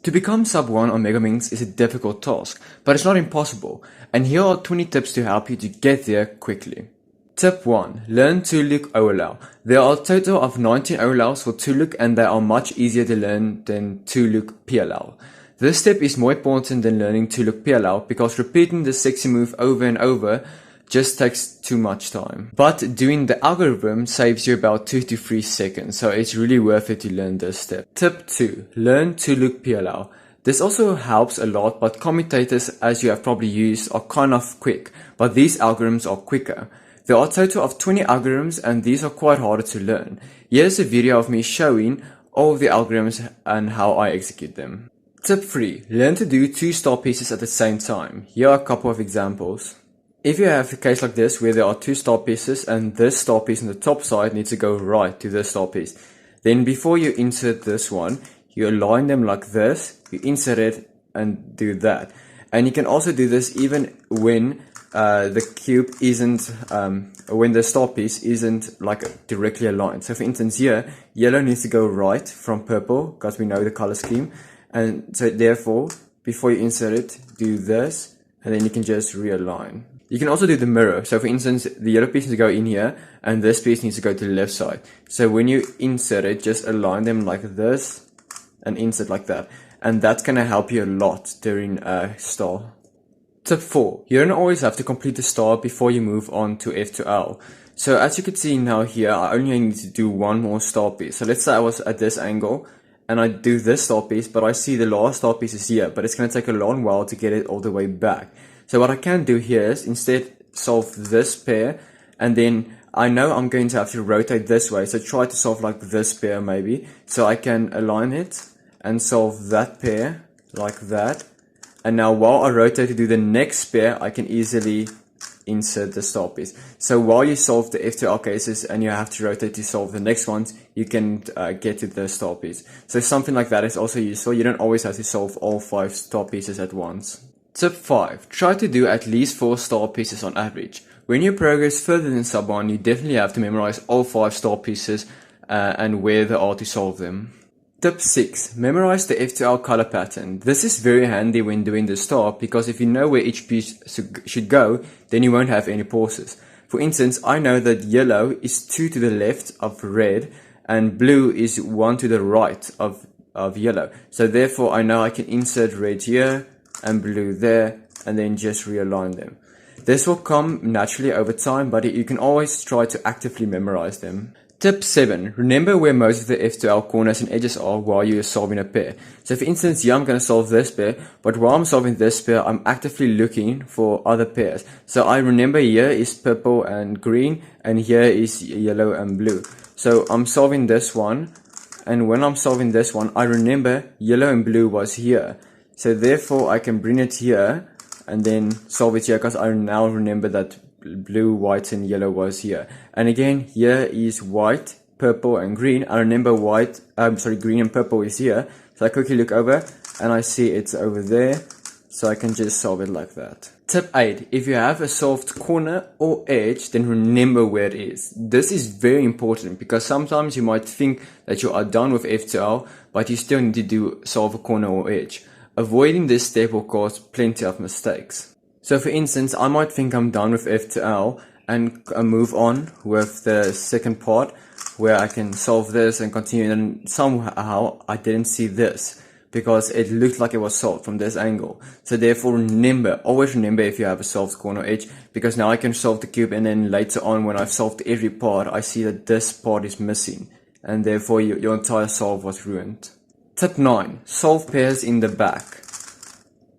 To become sub-1 on Megaminx is a difficult task, but it's not impossible, and here are 20 tips to help you to get there quickly. Tip 1. Learn 2-look OLL. There are a total of 19 OLLs for 2-look and they are much easier to learn than 2-look PLL. This step is more important than learning 2-look PLL because repeating the sexy move over and over just takes too much time. But doing the algorithm saves you about 2 to 3 seconds, so it's really worth it to learn this step. Tip 2. Learn 2-look PLL. This also helps a lot, but commutators, as you have probably used, are kind of quick, but these algorithms are quicker. There are a total of 20 algorithms and these are quite harder to learn. Here's a video of me showing all of the algorithms and how I execute them. Tip 3. Learn to do 2 star pieces at the same time. Here are a couple of examples. If you have a case like this where there are 2 star pieces and this star piece on the top side needs to go right to this star piece, then before you insert this one, you align them like this, you insert it and do that. And you can also do this even when the cube isn't, when the star piece isn't like directly aligned. So for instance here, yellow needs to go right from purple because we know the color scheme. And so therefore, before you insert it, do this and then you can just realign. You can also do the mirror. So for instance, the yellow piece needs to go in here and this piece needs to go to the left side. So when you insert it, just align them like this and insert like that. And that's going to help you a lot during star. Tip 4. You don't always have to complete the star before you move on to F to L. So as you can see now here, I only need to do one more star piece. So let's say I was at this angle and I do this star piece, but I see the last star piece is here, but it's going to take a long while to get it all the way back. So what I can do here is instead solve this pair, and then I know I'm going to have to rotate this way, so try to solve like this pair maybe. So I can align it and solve that pair like that. And now while I rotate to do the next pair, I can easily insert the star piece. So while you solve the F2L cases and you have to rotate to solve the next ones, you can get to the star piece. So something like that is also useful. You don't always have to solve all 5 star pieces at once. Tip 5. Try to do at least 4 star pieces on average. When you progress further than sub-1, you definitely have to memorize all 5 star pieces and where they are to solve them. Tip 6. Memorize the F2L color pattern. This is very handy when doing the star because if you know where each piece should go, then you won't have any pauses. For instance, I know that yellow is 2 to the left of red and blue is 1 to the right of yellow. So therefore I know I can insert red here and blue there and then just realign them. This will come naturally over time, but you can always try to actively memorize them. Tip 7. Remember where most of the F2L corners and edges are while you're solving a pair. So for instance, here I'm going to solve this pair, but while I'm solving this pair, I'm actively looking for other pairs. So I remember here is purple and green, and here is yellow and blue. So I'm solving this one, and when I'm solving this one, I remember yellow and blue was here. So therefore, I can bring it here and then solve it here because I now remember that blue, white, and yellow was here. And again, here is white, purple, and green. I remember green and purple is here. So I quickly look over and I see it's over there. So I can just solve it like that. Tip 8. If you have a solved corner or edge, then remember where it is. This is very important because sometimes you might think that you are done with F2L, but you still need to solve a corner or edge. Avoiding this step will cause plenty of mistakes. So for instance, I might think I'm done with F2L and move on with the second part where I can solve this and continue, and somehow I didn't see this because it looked like it was solved from this angle. So therefore remember, always remember if you have a solved corner edge, because now I can solve the cube and then later on when I've solved every part, I see that this part is missing and therefore your entire solve was ruined. Tip 9. Solve pairs in the back.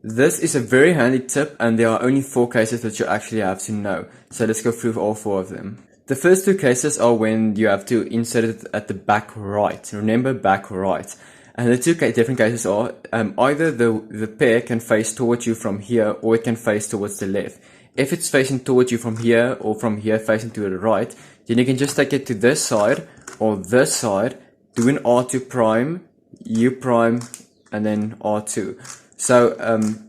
This is a very handy tip and there are only 4 cases that you actually have to know. So let's go through all 4 of them. The first 2 cases are when you have to insert it at the back right. Remember, back right. And the 2 different cases are either the pair can face towards you from here or it can face towards the left. If it's facing towards you from here or from here facing to the right, then you can just take it to this side or this side, do an R2 prime, U prime, and then R2. So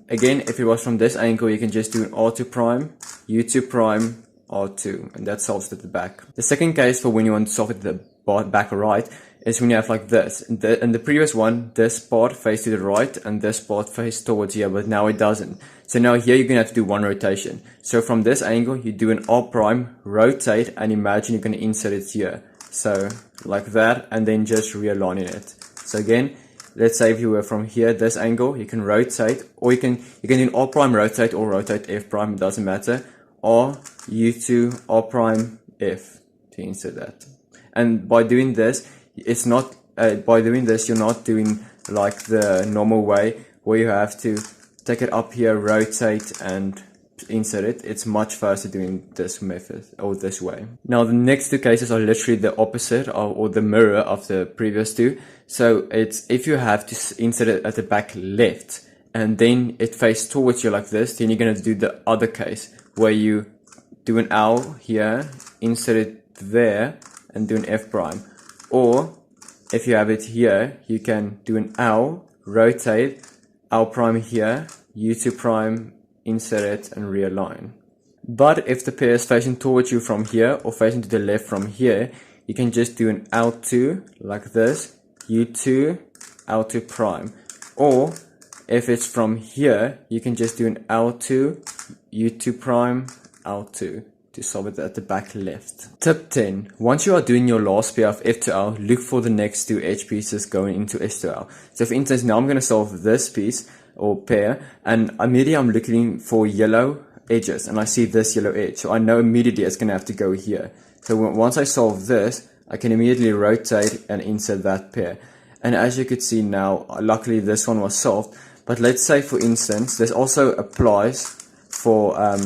again, if it was from this angle, you can just do an R2 prime, U2 prime, R2, and that solves it at the back. The second case for when you want to solve it at the back right is when you have like this. In the previous one, this part faced to the right and this part faced towards here, but now it doesn't. So now here you're going to have to do one rotation. So from this angle, you do an R prime, rotate, and imagine you're going to insert it here. So like that, and then just realigning it. So again, let's say if you were from here, this angle, you can rotate, or you can do an R prime rotate or rotate F prime, it doesn't matter. Or U2 R prime F to insert that. And by doing this, it's not by doing this you're not doing like the normal way where you have to take it up here, rotate and insert it. It's much faster doing this method or this way. Now the next two cases are literally the opposite or the mirror of the previous two. So it's if you have to insert it at the back left and then it faces towards you like this, then you're going to do the other case where you do an L here, insert it there and do an F prime. Or if you have it here, you can do an L, rotate, L prime here, U2 prime, insert it and realign. But if the pair is facing towards you from here or facing to the left from here, you can just do an L2 like this, U2, L2 prime. Or if it's from here, you can just do an L2, U2 prime, L2 to solve it at the back left. Tip 10. Once you are doing your last pair of F to L, look for the next two edge pieces going into S to L. So for instance, now I'm going to solve this piece or pair, and immediately I'm looking for yellow edges, and I see this yellow edge. So I know immediately it's going to have to go here. So once I solve this, I can immediately rotate and insert that pair. And as you could see now, luckily this one was solved. But let's say for instance, this also applies for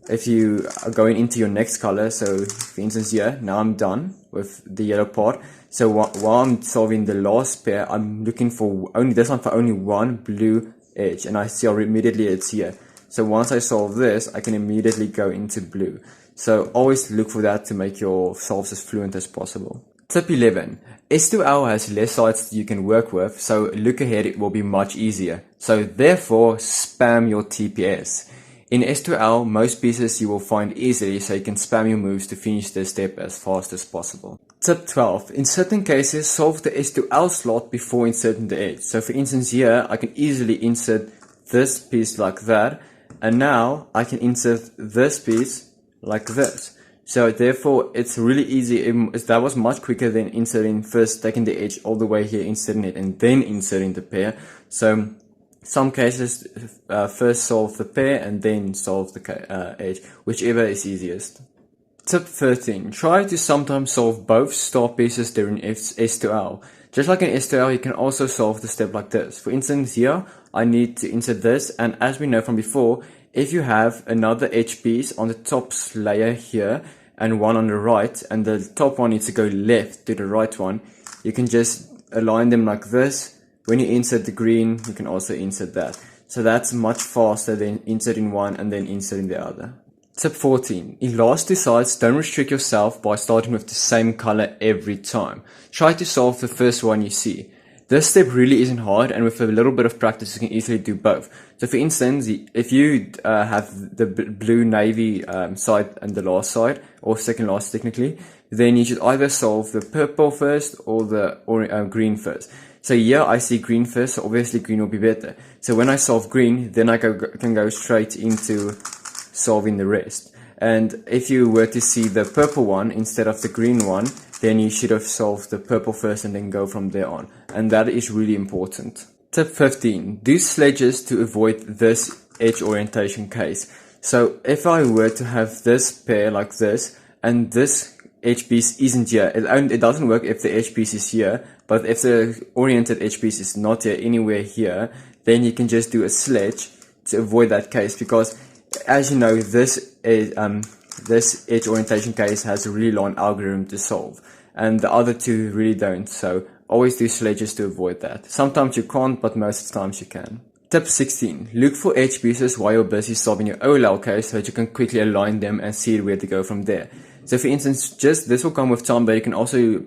if you are going into your next color. So for instance here, now I'm done with the yellow part. So while I'm solving the last pair, I'm looking for only this one for only one blue edge, and I see immediately it's here. So once I solve this, I can immediately go into blue. So always look for that to make your solves as fluent as possible. Tip 11. S2L has less sides that you can work with, so look ahead, it will be much easier. So therefore, spam your TPS. In S2L, most pieces you will find easily, so you can spam your moves to finish this step as fast as possible. Tip 12. In certain cases, solve the S2L slot before inserting the edge. So for instance here, I can easily insert this piece like that, and now I can insert this piece like this. So therefore, it's really easy. That was much quicker than inserting first, taking the edge all the way here, inserting it, and then inserting the pair. So some cases first solve the pair and then solve the edge, whichever is easiest. Tip 13. Try to sometimes solve both star pieces during S2L. Just like in S2L, you can also solve the step like this. For instance here, I need to insert this, and as we know from before, if you have another edge piece on the top layer here and one on the right, and the top one needs to go left to the right one, you can just align them like this. When you insert the green, you can also insert that. So that's much faster than inserting one and then inserting the other. Tip 14. In last two sides, don't restrict yourself by starting with the same color every time. Try to solve the first one you see. This step really isn't hard, and with a little bit of practice you can easily do both. So for instance, if you have the blue navy side and the last side, or second last technically, then you should either solve the purple first or the green first. So here I see green first, so obviously green will be better. So when I solve green, then I can go straight into solving the rest. And if you were to see the purple one instead of the green one, then you should have solved the purple first and then go from there on. And that is really important. Tip 15. Do sledges to avoid this edge orientation case. So if I were to have this pair like this, and this edge piece isn't here, it doesn't work if the edge piece is here, but if the oriented edge piece is not here, anywhere here, then you can just do a sledge to avoid that case, because as you know, this edge orientation case has a really long algorithm to solve, and the other two really don't. So always do sledges to avoid that. Sometimes you can't, but most of the times you can. Tip 16. Look for edge pieces while you're busy solving your OLL case so that you can quickly align them and see where to go from there. So for instance, this will come with time, but you can also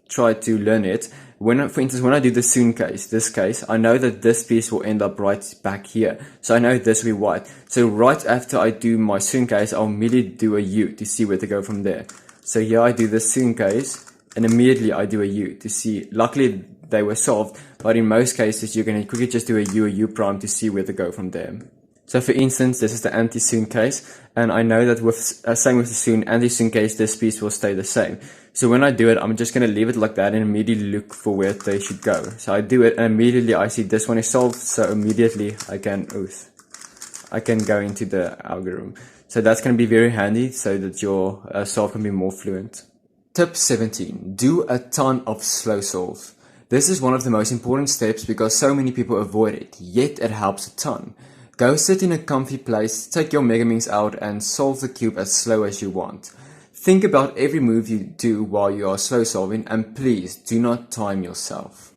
try to learn it. For instance, when I do the soon case, this case, I know that this piece will end up right back here. So I know this will be white. So right after I do my soon case, I'll immediately do a U to see where to go from there. So here I do the soon case, and immediately I do a U to see. Luckily they were solved, but in most cases you're going to quickly just do a U or U prime to see where to go from there. So for instance, this is the anti-soon case, and I know that with same with the soon anti-soon case, this piece will stay the same. So when I do it, I'm just going to leave it like that and immediately look for where they should go. So I do it and immediately I see this one is solved, so immediately I can go into the algorithm. So that's going to be very handy so that your solve can be more fluent. Tip 17. Do a ton of slow solves. This is one of the most important steps because so many people avoid it, yet it helps a ton. Go sit in a comfy place, take your Megaminx out and solve the cube as slow as you want. Think about every move you do while you are slow solving, and please do not time yourself.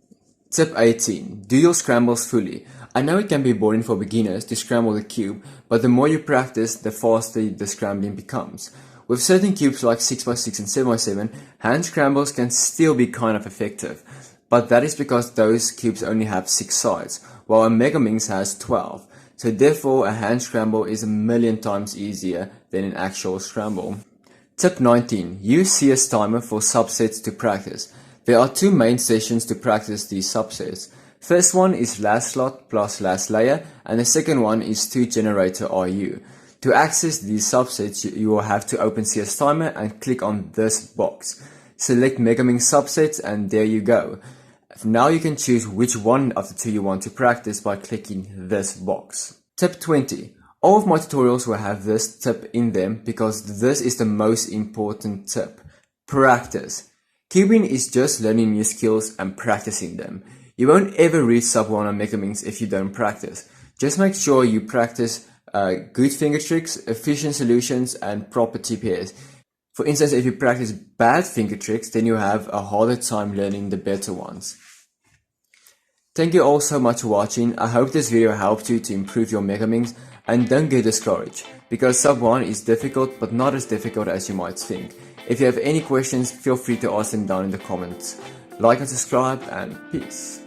Tip 18. Do your scrambles fully. I know it can be boring for beginners to scramble the cube, but the more you practice, the faster the scrambling becomes. With certain cubes like 6x6 and 7x7, hand scrambles can still be kind of effective, but that is because those cubes only have 6 sides, while a Megaminx has 12. So therefore, a hand scramble is a million times easier than an actual scramble. Tip 19. Use Cstimer for subsets to practice. There are 2 main sessions to practice these subsets. First one is last slot plus last layer, and the second one is 2 generator RU. To access these subsets, you will have to open Cstimer and click on this box. Select Megaminx subsets and there you go. Now you can choose which one of the 2 you want to practice by clicking this box. Tip 20. All of my tutorials will have this tip in them because this is the most important tip. Practice. Cubing is just learning new skills and practicing them. You won't ever reach Sub-1 on Megaminx if you don't practice. Just make sure you practice good finger tricks, efficient solutions, and proper TPS. For instance, if you practice bad finger tricks, then you have a harder time learning the better ones. Thank you all so much for watching. I hope this video helped you to improve your Megaminx, and don't get discouraged, because Sub-1 is difficult but not as difficult as you might think. If you have any questions, feel free to ask them down in the comments. Like and subscribe, and peace.